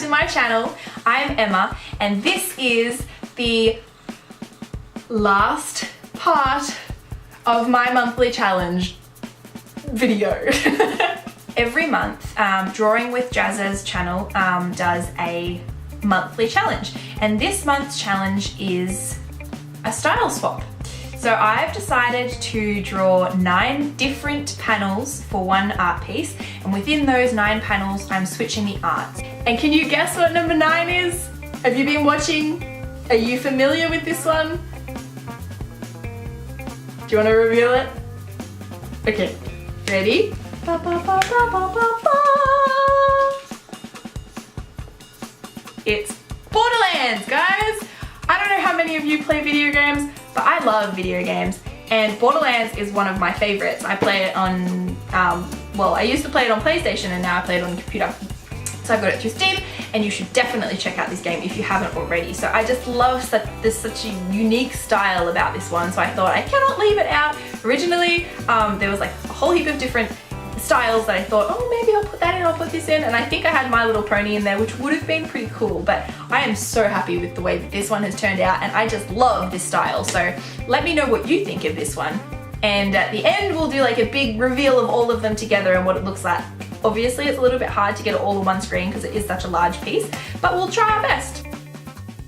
to my channel. I'm Emma and this is the last part of my monthly challenge video. Every month, Drawing with Jazza's channel does a monthly challenge, and this month's challenge is a style swap. So I've decided to draw 9 different panels for one art piece, and within those 9 panels I'm switching the arts. And can you guess what number 9 is? Have you been watching? Are you familiar with this one? Do you want to reveal it? Okay, ready? Ba, ba, ba, ba, ba, ba, ba. It's Borderlands, guys! I don't know how many of you play video games, but I love video games, and Borderlands is one of my favorites. I play it on, well, I used to play it on PlayStation and now I play it on the computer. So I've got it through Steam, and you should definitely check out this game if you haven't already. So I just love there's such a unique style about this one, so I thought I cannot leave it out. Originally, there was like a whole heap of different styles that I thought, oh, maybe I'll put that in, I'll put this in, and I think I had My Little Pony in there, which would have been pretty cool, but I am so happy with the way that this one has turned out, and I just love this style. So let me know what you think of this one, and at the end we'll do like a big reveal of all of them together and what it looks like. Obviously it's a little bit hard to get it all on one screen because it is such a large piece, but we'll try our best.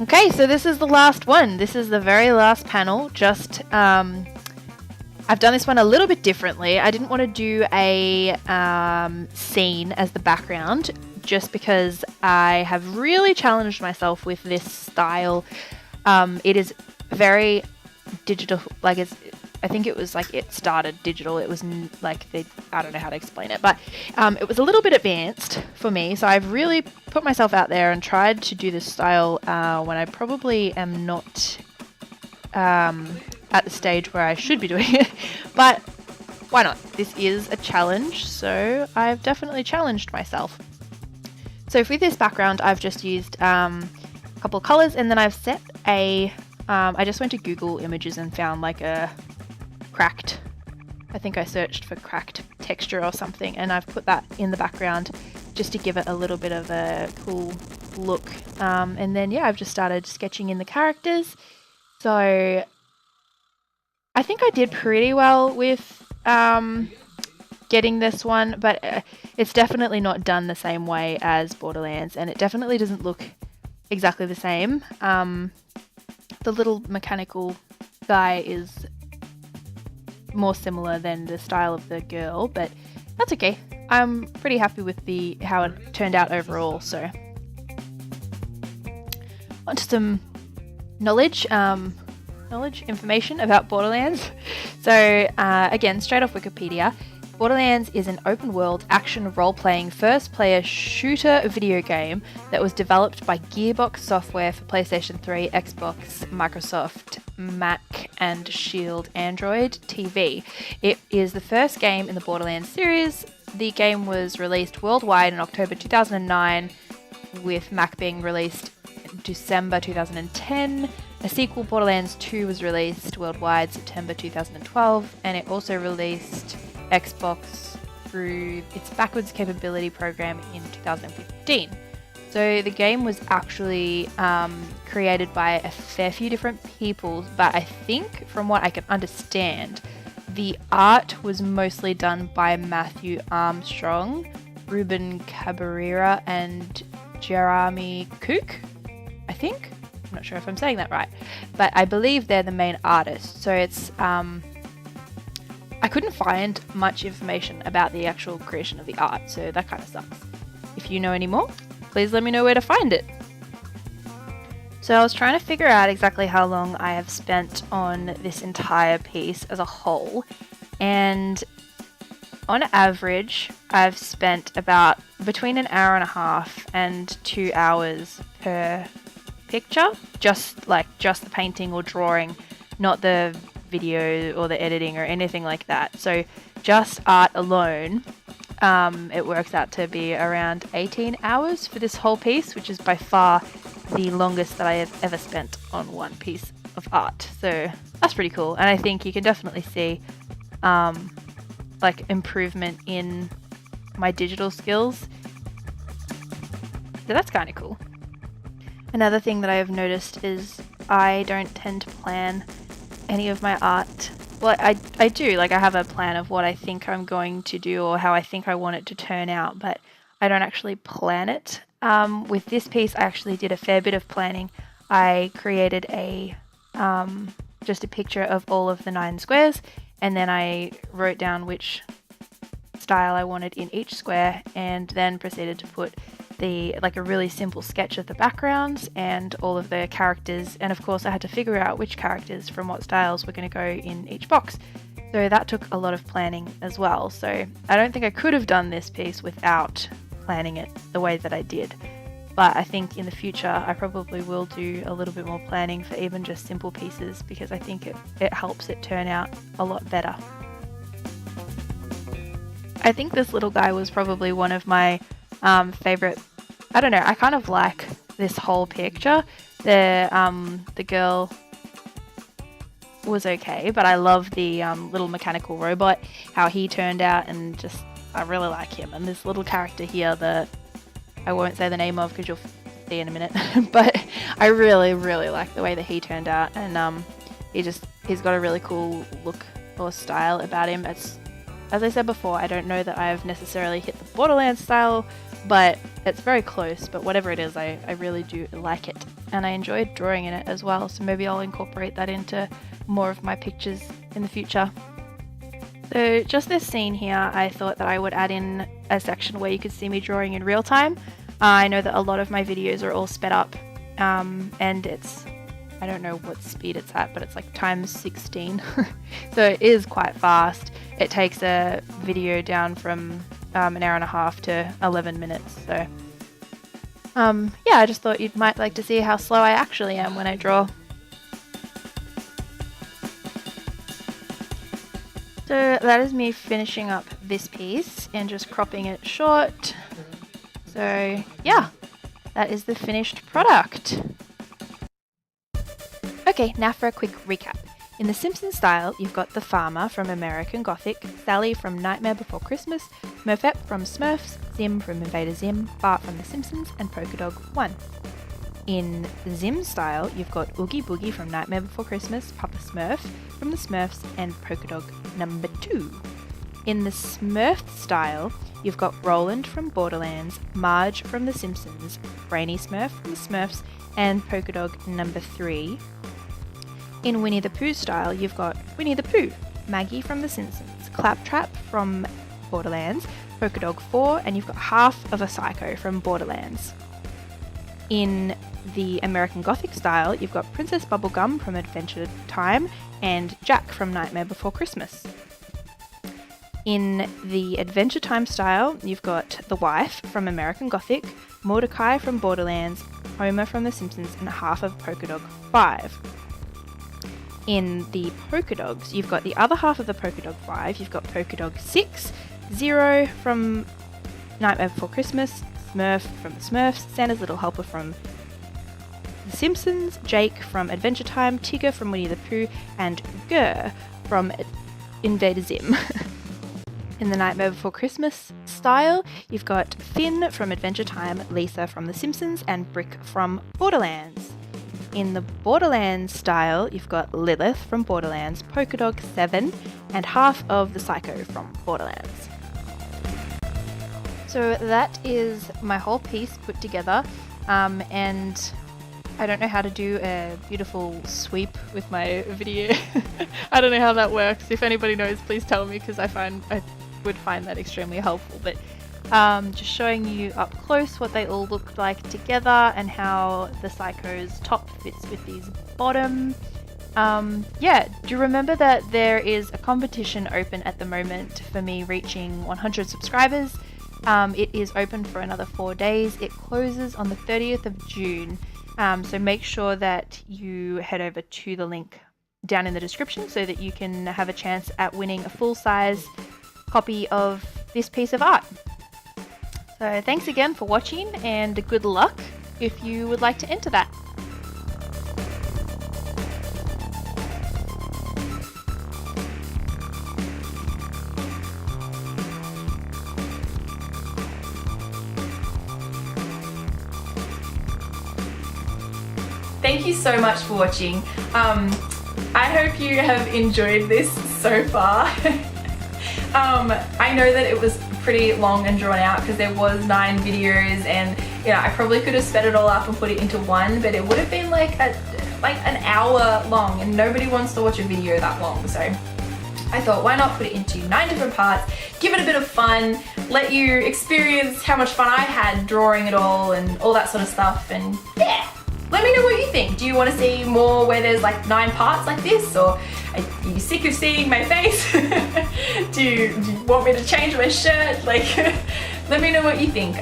Okay, so this is the last one. This is the very last panel. Just I've done this one a little bit differently. I didn't want to do a scene as the background just because I have really challenged myself with this style. It is very digital, like I think it was like it started digital. It was like, I don't know how to explain it, but it was a little bit advanced for me. So I've really put myself out there and tried to do this style when I probably am not at the stage where I should be doing it, but why not? This is a challenge, so I've definitely challenged myself. So for this background, I've just used a couple of colors, and then I've set I just went to Google Images and found like a cracked, I think I searched for cracked texture or something, and I've put that in the background just to give it a little bit of a cool look. And then yeah, I've just started sketching in the characters. So I think I did pretty well with getting this one, but it's definitely not done the same way as Borderlands, and it definitely doesn't look exactly the same. The little mechanical guy is more similar than the style of the girl, but that's okay. I'm pretty happy with how it turned out overall. So onto some knowledge. Information about Borderlands. So again, straight off Wikipedia, Borderlands is an open-world action role-playing first-player shooter video game that was developed by Gearbox Software for PlayStation 3, Xbox, Microsoft, Mac, and Shield Android TV. It is the first game in the Borderlands series. The game was released worldwide in October 2009, with Mac being released December 2010. A sequel, Borderlands 2, was released worldwide September 2012, and it also released Xbox through its backwards capability program in 2015. So the game was actually created by a fair few different people, but I think from what I can understand, the art was mostly done by Matthew Armstrong, Ruben Cabrera, and Jeremy Cook, I think. I'm not sure if I'm saying that right, but I believe they're the main artists. So it's I couldn't find much information about the actual creation of the art, so that kind of sucks. If you know any more, please let me know where to find it. So I was trying to figure out exactly how long I have spent on this entire piece as a whole, and on average I've spent about between an hour and a half and 2 hours per picture, just the painting or drawing, not the video or the editing or anything like that. So just art alone, it works out to be around 18 hours for this whole piece, which is by far the longest that I have ever spent on one piece of art. So that's pretty cool, and I think you can definitely see like improvement in my digital skills. So that's kind of cool. Another thing that I have noticed is I don't tend to plan any of my art. Well, I do, like I have a plan of what I think I'm going to do or how I think I want it to turn out, but I don't actually plan it. With this piece, I actually did a fair bit of planning. I created just a picture of all of the 9 squares, and then I wrote down which style I wanted in each square, and then proceeded to put a really simple sketch of the backgrounds and all of the characters, and of course I had to figure out which characters from what styles were going to go in each box. So that took a lot of planning as well. So I don't think I could have done this piece without planning it the way that I did. But I think in the future I probably will do a little bit more planning for even just simple pieces, because I think it helps it turn out a lot better. I think this little guy was probably one of my favorite. I don't know, I kind of like this whole picture. The girl was okay, but I love the little mechanical robot, how he turned out, and just I really like him. And this little character here that I won't say the name of because you'll see in a minute, but I really, really like the way that he turned out, and he's got a really cool look or style about him. As I said before, I don't know that I've necessarily hit the Borderlands style, but it's very close. But whatever it is, I really do like it, and I enjoyed drawing in it as well, so maybe I'll incorporate that into more of my pictures in the future. So just this scene here, I thought that I would add in a section where you could see me drawing in real time. I know that a lot of my videos are all sped up, and I don't know what speed it's at, but it's like times 16. So it is quite fast. It takes a video down from an hour and a half to 11 minutes. So yeah, I just thought you might like to see how slow I actually am when I draw. So that is me finishing up this piece and just cropping it short. So yeah, that is the finished product. Okay, now for a quick recap. In the Simpsons style, you've got the farmer from American Gothic, Sally from Nightmare Before Christmas, Smurfette from Smurfs, Zim from Invader Zim, Bart from The Simpsons, and Polka Dog 1. In the Zim style, you've got Oogie Boogie from Nightmare Before Christmas, Papa Smurf from The Smurfs, and Polka Dog number 2. In the Smurf style, you've got Roland from Borderlands, Marge from The Simpsons, Brainy Smurf from The Smurfs, and Polka Dog number 3. In Winnie the Pooh style, you've got Winnie the Pooh, Maggie from The Simpsons, Claptrap from Borderlands, Polka Dog 4, and you've got half of a Psycho from Borderlands. In the American Gothic style, you've got Princess Bubblegum from Adventure Time and Jack from Nightmare Before Christmas. In the Adventure Time style, you've got the wife from American Gothic, Mordecai from Borderlands, Homer from The Simpsons, and half of Polka Dog 5. In the Polka Dogs, you've got the other half of the Polka Dog 5, you've got Polka Dog 6, Zero from Nightmare Before Christmas, Smurf from The Smurfs, Santa's Little Helper from The Simpsons, Jake from Adventure Time, Tigger from Winnie the Pooh, and Gurr from Invader Zim. In the Nightmare Before Christmas style, you've got Finn from Adventure Time, Lisa from The Simpsons, and Brick from Borderlands. In the Borderlands style, you've got Lilith from Borderlands, Polka Dog 7, and half of the Psycho from Borderlands. So that is my whole piece put together, and I don't know how to do a beautiful sweep with my video. I don't know how that works. If anybody knows, please tell me, because I would find that extremely helpful. But just showing you up close what they all look like together and how the Psycho's top fits with these bottom. Yeah, do you remember that there is a competition open at the moment for me reaching 100 subscribers? It is open for another 4 days. It closes on the 30th of June. So make sure that you head over to the link down in the description so that you can have a chance at winning a full-size copy of this piece of art. So thanks again for watching, and good luck if you would like to enter that. thank you so much for watching. I hope you have enjoyed this so far. I know that it was pretty long and drawn out because there was 9 videos, and you know, I probably could have sped it all up and put it into one, but it would have been like an hour long, and nobody wants to watch a video that long. So I thought, why not put it into 9 different parts, give it a bit of fun, let you experience how much fun I had drawing it all and all that sort of stuff. And yeah, let me know what you think. Do you want to see more where there's like 9 parts like this, or are you sick of seeing my face? do you want me to change my shirt? Like, let me know what you think.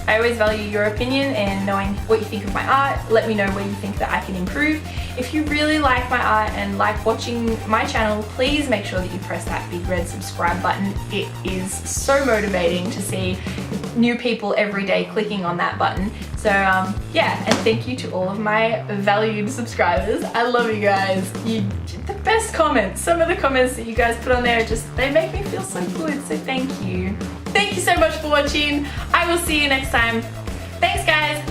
I always value your opinion and knowing what you think of my art. Let me know where you think that I can improve. If you really like my art and like watching my channel, please make sure that you press that big red subscribe button. It is so motivating to see new people every day clicking on that button. So yeah, and thank you to all of my valued subscribers. I love you guys. You the best comments. Some of the comments that you guys put on there, they make me feel so good, so thank you. Thank you so much for watching. I will see you next time. Thanks guys.